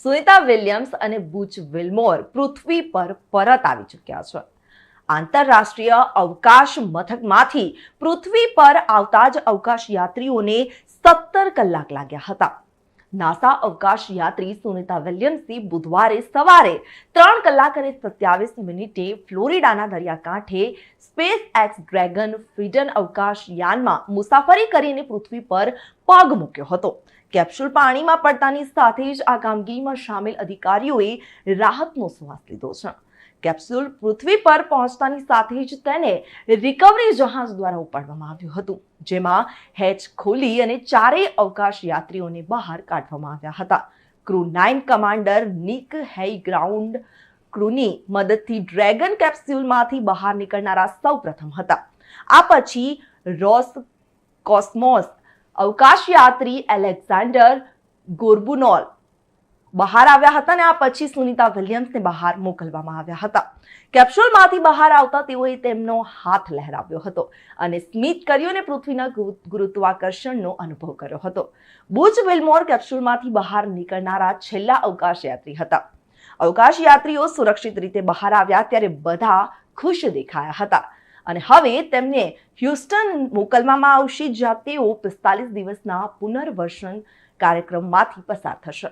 Sunita Williams અને બુચ વિલ્મોર પૃથ્વી પર પરત આવી ચૂક્યા છે. આંતરરાષ્ટ્રીય અવકાશ મથકમાંથી પૃથ્વી પર આવતા જ અવકાશ યાત્રીઓને 17 કલાક લાગ્યા હતા. નાસા અવકાશ યાત્રી સુનિતા વિલિયમ્સે બુધવારે સવારે 3 કલાક અને 27 મિનિટે ફ્લોરિડાના દરિયાકાંઠે સ્પેસએક્સ ડ્રેગન ફ્રીડન અવકાશ યાનમાં મુસાફરી કરીને પૃથ્વી પર પગ મૂક્યો હતો. કેપ્સ્યુલ પાણીમાં પડતાની સાથે જ આ કામગીરીમાં સામેલ અધિકારીઓએ રાહતનો શ્વાસ લીધો છે. કેપ્સ્યુલ પૃથ્વી પર પહોંચતાની સાથે જ તેને રિકવરી જહાજ દ્વારા ઉપાડવામાં આવ્યું હતું, જેમાં હેચ ખોલી અને ચારેય અવકાશ યાત્રીઓને બહાર કાઢવામાં આવ્યા હતા. ક્રૂ 9 કમાન્ડર નિક હેઇગ્રાઉન્ડ ક્રૂની મદદથી ડ્રેગન કેપ્સ્યુલમાંથી બહાર નીકળનારા સૌ પ્રથમ હતા. આ પછી રોસકોસ્મોસ અવકાશ યાત્રી એલેક્ઝાન્ડર ગોર્બુનોવ બહાર આવ્યા હતા અને આ પછી સુનિતા વિલિયમ્સને બહાર મોકલવામાં આવ્યા હતા. કેપ્સ્યુલમાંથી બહાર આવતા તેઓએ તેમનો હાથ લહેરાવ્યો હતો અને સ્મિત કર્યું અને પૃથ્વીના ગુરુત્વાકર્ષણનો અનુભવ કર્યો હતો. બુચ વિલ્મોર કેપ્સ્યુલમાંથી બહાર નીકળનારા છેલ્લા અવકાશ યાત્રી હતા. અવકાશ યાત્રીઓ સુરક્ષિત રીતે બહાર આવ્યા ત્યારે બધા ખુશ દેખાયા હતા અને હવે તેમને હ્યુસ્ટન મોકલવામાં આવશે, જ્યાં તેઓ 45 દિવસના પુનર્વસન કાર્યક્રમમાંથી પસાર થશે.